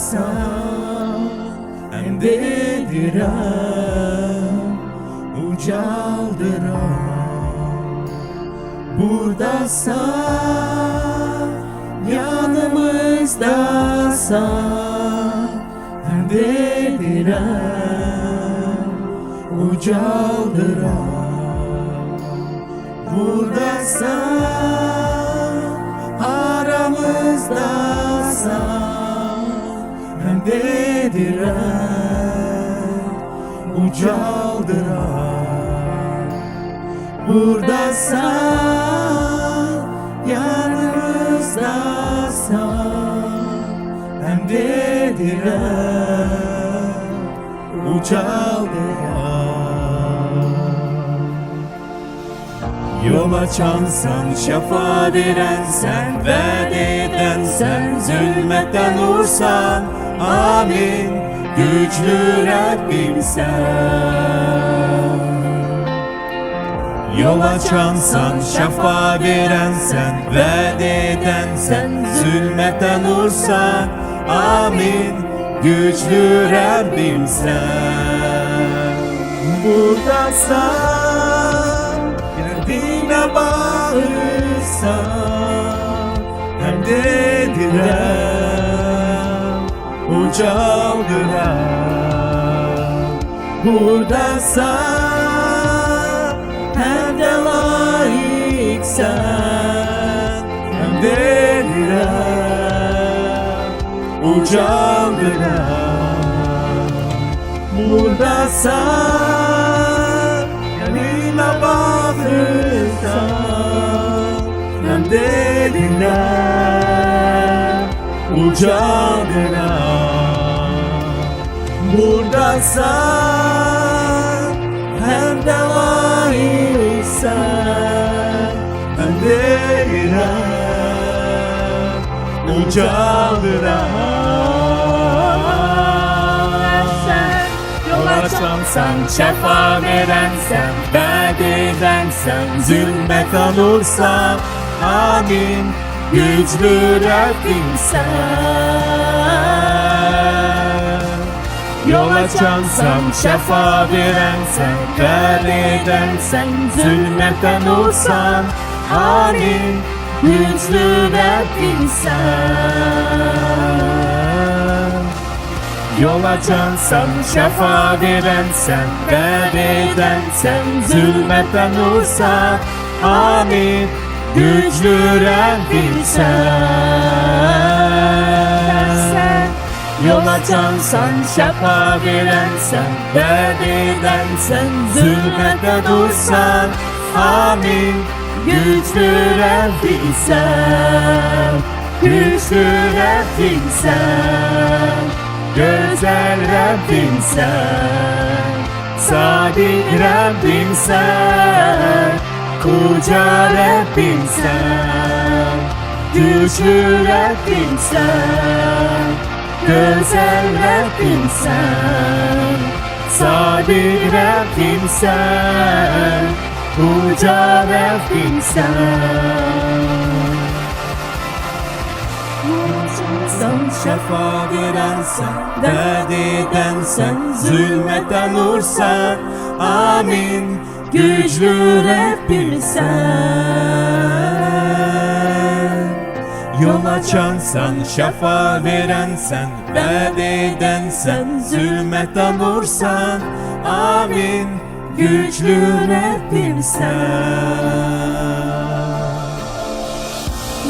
ucalsan hem de diren ucaldıran, buradasın yanımızdasın hem de diren ucaldıran, buradasın aramızdasın hem de diren ucaldıran, buradasın yanımızdasın hem de diren ucaldıran. Yol açansan, şafa verensen, vaat edensen, zulmetten vursan, amin, güçlü Rabbim sen. Yol açansan, şafa verensen, vaat edensen, zulmetten vursan, amin, güçlü Rabbim sen. Buradasın, derdine bağırsan hem de diren ucaldıran, buradasın hem de layıksan hem de diren ucaldıran, buradasın yanına bakırsan hem de diren ucaldıran, buradasın hem de layıksan hem de diren ucaldıran. Yol açansan, şafa verensen, vaat edensen, zulmetten vursan, amin, güçlü Rabbim sen. Yol açansan, şafa verensen, vaat edensen, zulmetten vursan, amin, güçlü Rabbim sen. Yol açansan, şafa verensen, vaat edensen, zulmetten vursan, amin, güçlü Rabbim sen. Yol açansan, şafa verensen, vaat edensen, zulmetten vursan, amin, güçlü Rabbim sen. Güçlü Rabbim sen, güzel Rabbim sen, sadık Rabbim sen, koca Rabbim sen, güçlü Rabbim sen, güzel Rabbim sen, sadık Rabbim sen, koca Rabbim sen. Sen şafa verensen, vaat edensen, zulmetten vursan, amin, güçlü Rabbim sen. Yol açansan, şafa verensen, vaat edensen, zulmetten vursan, amin, güçlü Rabbim sen.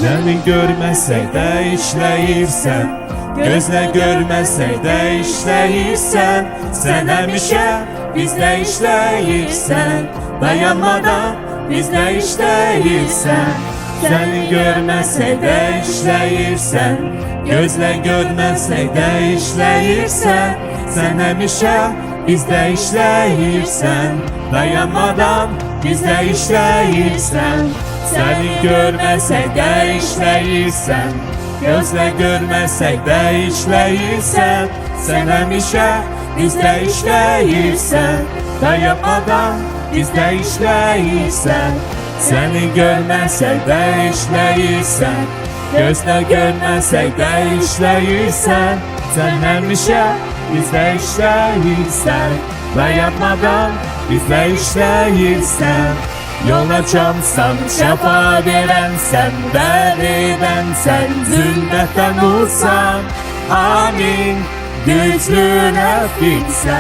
Seni görmesek de işleyirsen, gözle görmesek de işleyirsen, sen hemişe bizde işleyirsen, dayanmadan bizde işleyirsen. Seni görmesek de işleyirsen, gözle görmesek de işleyirsen, sen hemişe bizde işleyirsen, dayanmadan bizde işleyirsen. Seni görmesek de işleyirsen, gözle görmesek de işleyirsen, sen hemişe bizde işleyirsen, dayanmadan bizde işleyirsen. Seni görmesek de işleyirsen, Gözlə görməsək də işləyirsən, sən həmişə bizdə işləyirsən və yatmadan bizdə işləyirsən. Yol açansan, şəfa verənsən, dərd edənsən, zülmətdən olsan, amin, güclü Rəbbimsən.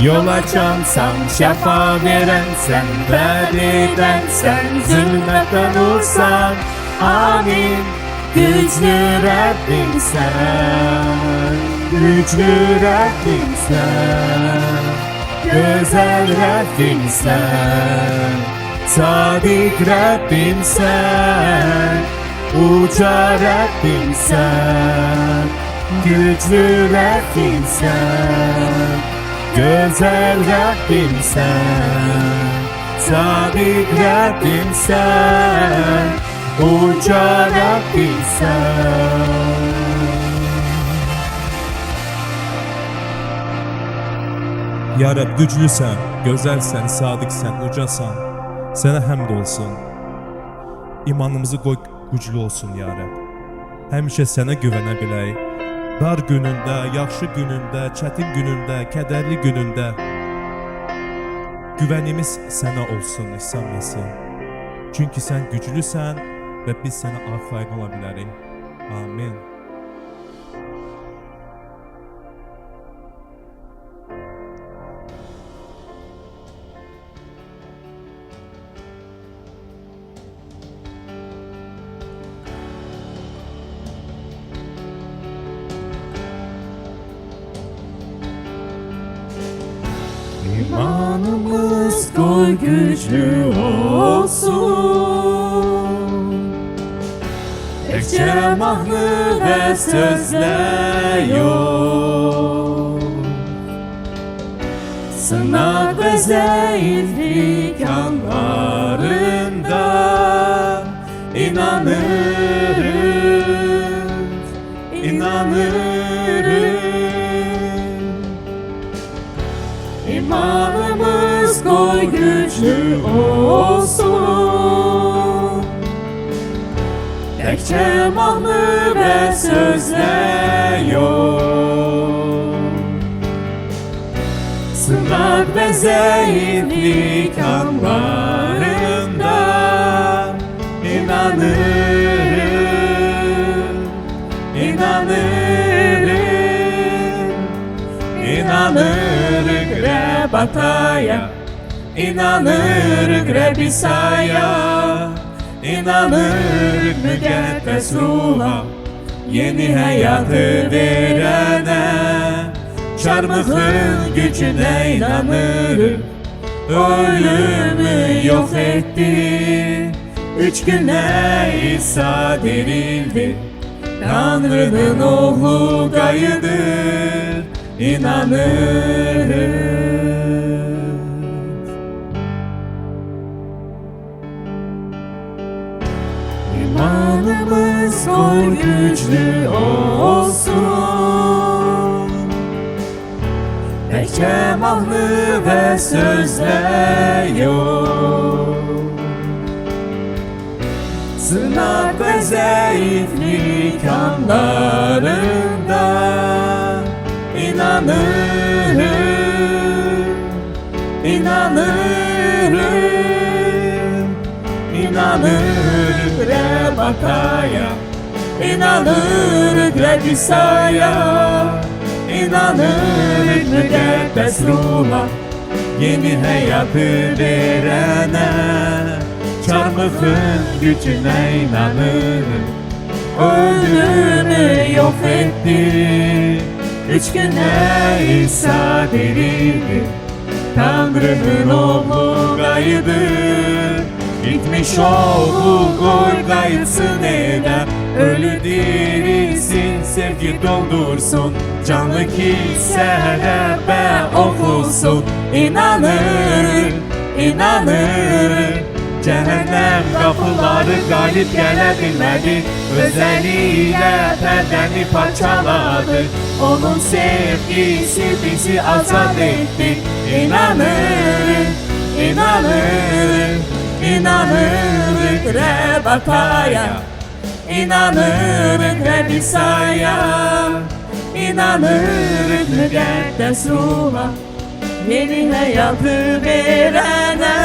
Yol açansan, şəfa verənsən, dərd edənsən, zülmətdən olsan, amin, güclü Rəbbimsən, güclü Rəbbimsən. Güzel Rabbimsen, sadık Rabbimsen, uca Rabbimsen, güçlü Rabbimsen. Güzel Rabbimsen, sadık Rabbimsen, uca Rabbimsen. Ya Rəbb, güclüsən, gözəlsən, sadiqsən, ucasan. Sənə həmd olsun. İmanımızı qoy güclü olsun ya Rəbb. Həmişə sənə güvənə bilək. Dar günündə, yaxşı günündə, çətin günündə, kədərli günündə güvənimiz sənə olsun İsa Məsih. Çünki sən güclüsən və biz sənə arxayın ola bilərik. Amin. İmanımız koy güçlü olsun. Təkcə mahnı və sözlə yox. Sınaq və zəiflik anlarında inanırıq, inanırıq. İmanımız koy güçlü olsun. Təkcə mahnı və sözlə yox. Sınaq və zəiflik anlarında inanırıq, inanırıq, inanırıq Rəbb Ataya, inanırıq Rəbb İsa'ya, inanırıq müqəddəs ruha, yeni həyatı verənə, çarmıxın gücünə inanırıq. Ölümü yox etdi, 3 günə İsa dirildi, Tanrının oğlu qayıdır, inanırıq. İmanımız koy güçlü olsun. Təkcə mahnı və sözlə yox. Sınaq və zəiflik anlarında inanırıq, inanırıq, inanırıq Rəbb Ataya, inanırıq Rəbb İsa'ya, inanırıq müqəddəs ruha, yeni həyatı verənə, çarmıxın gücünə inanırıq. Ölümü yox etdi, 3 günə İsa dirildi, Tanrının oğlu qayıdır. Gitmiş oğlu qoy qayıtsın evə, ölü dirilsin, sevgi doldursun, canlı kilsə Rəbbə oxusun. İnanır, inanır, cəhənnəm qapıları qalib gələ bilmədi, özəlilə pərdəni parçaladı, onun sevgisi bizi azad etdi. İnanır, inanır, İnanırıq Rəbb Ataya, İnanırıq Rəbb İsa'ya, İnanırıq müqəddəs ruha, yeni həyatı verənə.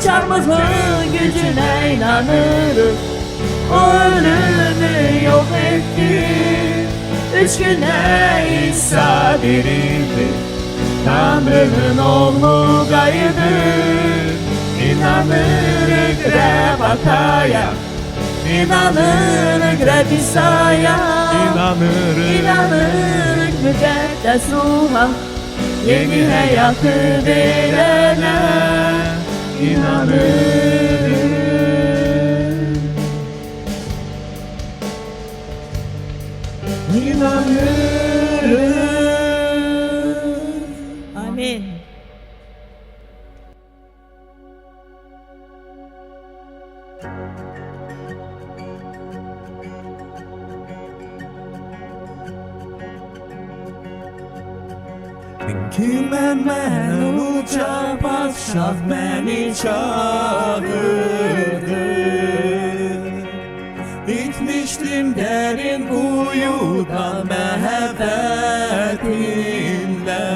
Çarmıhın gücünə inanırıq, o ölümü yok etti. 3 güne İsa dirildi, Tanrı'nın oğlu gaydı. İnanırıq Rəbb Ataya, İnanırıq Rəbb İsa'ya, İnanırıq müqəddəs ruha, yeni hayatı verene. İnanırıq. Amin. Kim ben uca padşah beni çağırdı. Bitmiştim derin kuyuda mehebbetinle.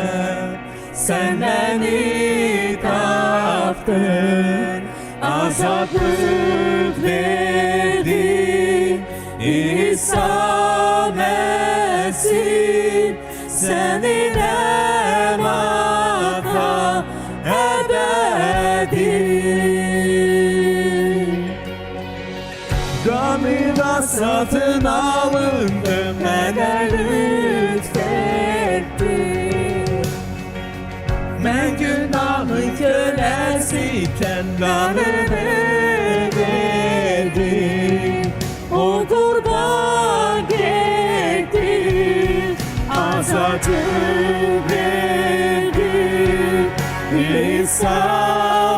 Sen beni taptın, azatlık verdin. İsa Mesih senin emata ebedi. Gamına satın alındım, mənə lütfetti. Mən günahın köləsiykən qanını verdim. O qurban getdi, azadlık verdi. İsa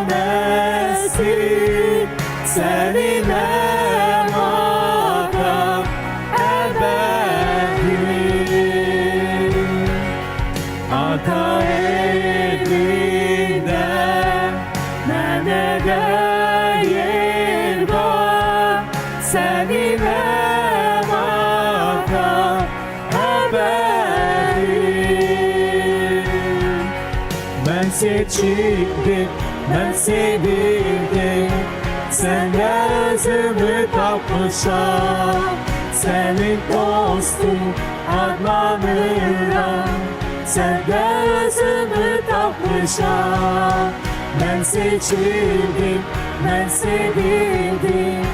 Mesih senin emata ebedi. Ata elinde mənə də yer var, senin emata ebedi. Ben seçildim, ben sevildim, sende özümü tapmışam. Senin dostun adlanıram, sende özümü tapmışam. Ben seçildim, ben sevildim,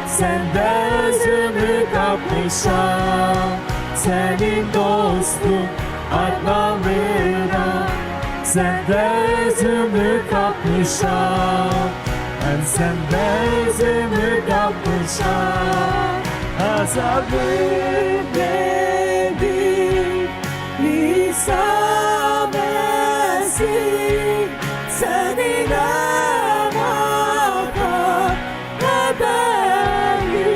sende özümü tapmışam. Senin dostun adlanıram, sende özümü tapmışam. Ben sende özümü tapmışam. Azabım nedir? İsa Mesih senin emata ebedi.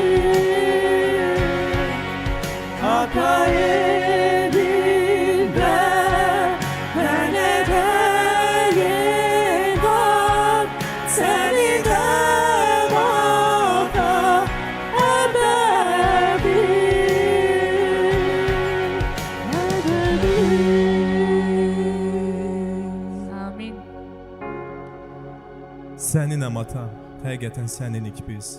Ata elinde mənə də yer var, senin emata ebedi. Amin. Sənin əmata, həqiqətən səninik biz.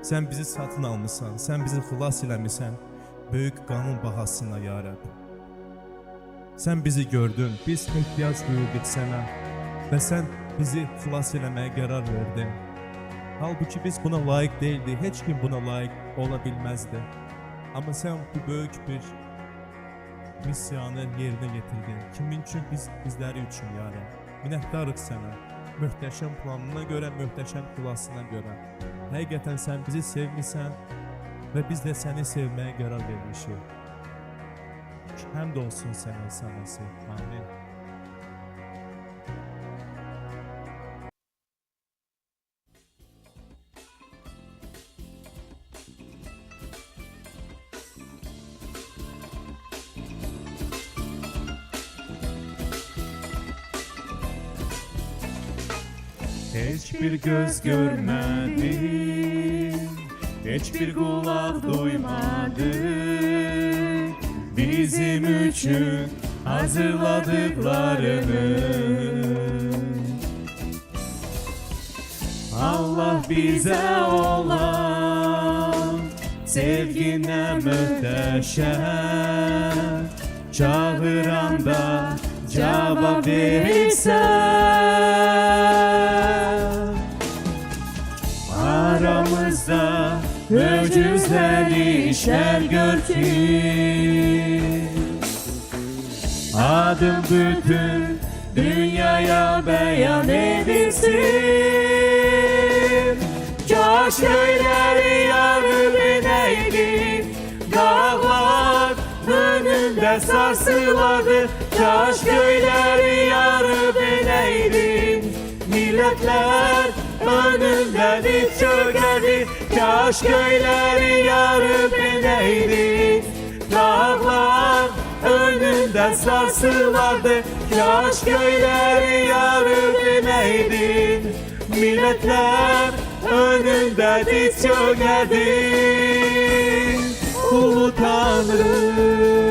Sən bizi satın almısan, sən bizi xilas eləmisən, böyük qanun bahasına ya Rəbb. Sən bizi gördün, biz ehtiyac duyurduq sənə və sən bizi xilas eləməyə qərar verdin. Halbuki biz buna layiq değildik, heç kim buna layiq ola bilməzdi. Amma sən bu böyük bir missiyanı yerinə yetirdin. Kimin üçün? Bizləri üçün ya Rəbb. Minnətdarıq sənə. Möhtəşəm planına görə, möhtəşəm xilasına görə. Həqiqətən sən bizi sevmisən və biz də səni sevməyə qərar vermişik. Həmd olsun sənə İsa Məsih. Amin. Hiçbir göz görmedi, hiçbir kulak duymadı. Bizim için hazırladıklarını Allah bize olan sevgine müteşem, çağıranda cevap verirsen, aramızda mücizler işler gör ki, adım bütün dünyaya beyan edilsin. Kaş köyleri yarı bineydi, dağlar önünde sarsılardı. Kaş köyleri yarı bineydi, milletler önünde diz çökerdi. Kaş köyleri yarı bineydi, dağlar önünde sarsılardı. Kaş köyleri yarı bineydi, milletler önünde diz çökerdi. Ulu Tanrım,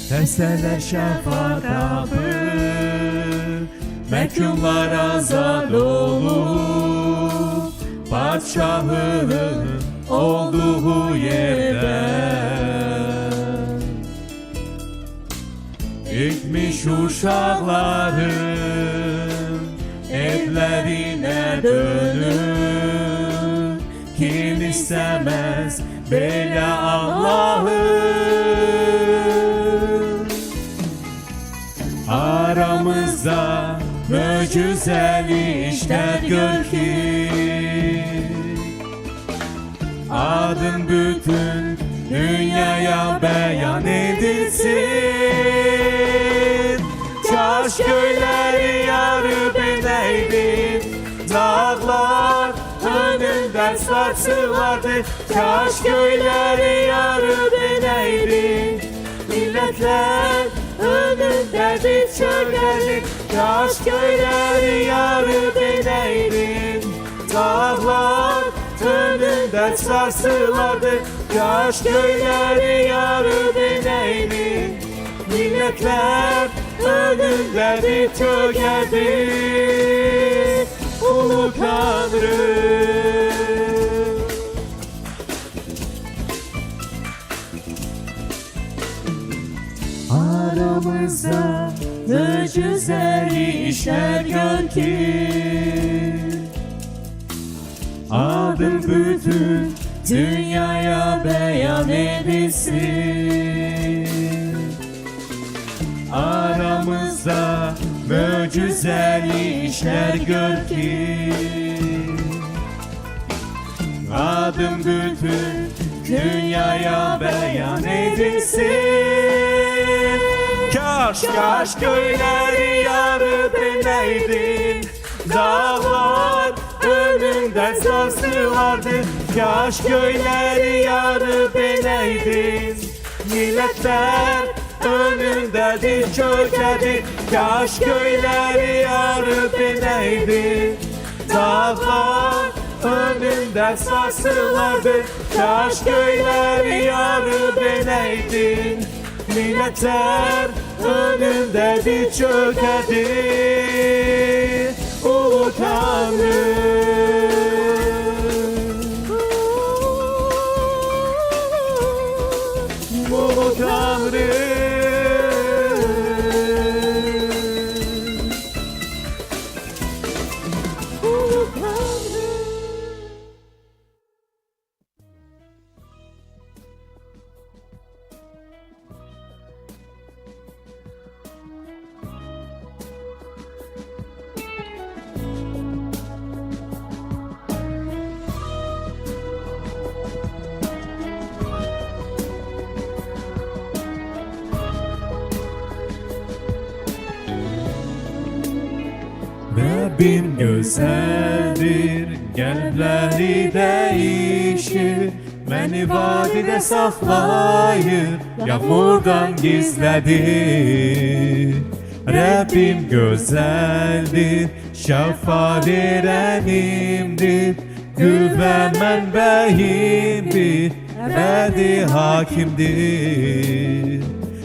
testeler şefaat tapır, mehkumlar azad olur, padişahının olduğu yerde. Gitmiş uşakların evlerine dönür, kim istemez böyle Allah'ı. Aramızda mücizeli işler gör ki, adın bütün dünyaya beyan edilsin. Kaş köyleri yarı bineydi, dağlar önünde sarsılardı. Kaş köyleri yarı bineydi, milletler önünde diz çökerdi. Kaş köyleri yarı bineydi, dağlar önünde sarsılardı. Kaş köyleri yarı bineydi, milletler önünde diz çökerdi. Ulu Tanrım, aramızda mücizeli işler gör ki, adın bütün dünyaya beyan edilsin. Aramızda mücizeli işler gör ki, adım bütün dünyaya beyan edilsin. Kaş köyleri yarı bineydi, dağlar önünde sarsılardı. Kaş köyleri yarı bineydi, milletler önünde diz çökerdi. Kaş köyleri yarı bineydi, dağlar önünde sarsılardı. Kaş köyleri yarı bineydi, milletler önünde diz çökerdi. Ulu Tanrım, Ulu Tanrım, Ulu Tanrım. Rabbim güzeldir, kalpleri değişir. Beni vadide saklayır, yağmurdan gizledir. Rabbim güzeldir, şafa verenimdir, güven mənbəyimdir, ebedi hakimdir.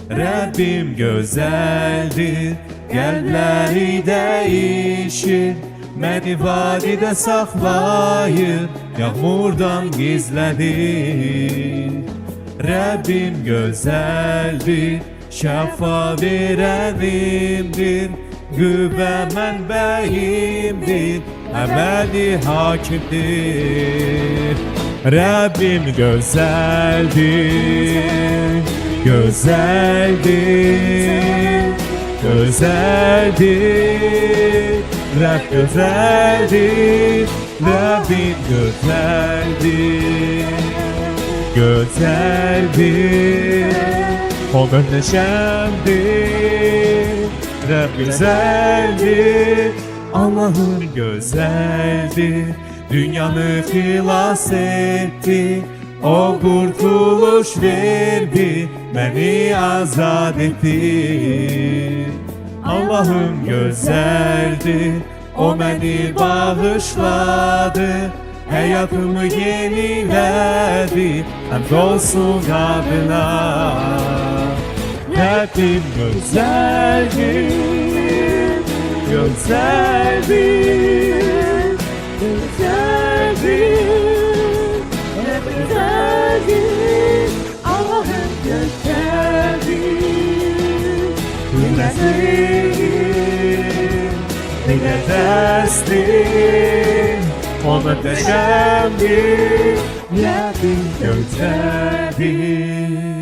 Rabbim güzeldir, qəlbləri değişir, məni vadidə saxlayır, yağmurdan gizlədir. Rabbim güzeldir, şafa verenimdir, güven mənbəyimdir, ebedi hakimdir. Rabbim güzeldir, güzeldir, güzeldir. Rab güzeldir, Rabbim güzeldir, güzeldir. O muhteşemdir, Rab güzeldir, Allah'ın güzeldir. Dünyanı xilas etti, o kurtuluş verdi, beni azad etti. Allah'ım güzeldir, o beni bağışladı, hayatımı yeniledi, hem olsun adına. Rabbim güzeldir, güzeldir, güzeldir, güzeldir, Allah'ım güzeldir. Güzeldir, müqəddəsdir, o muhteşemdir, Rabbim güzeldir.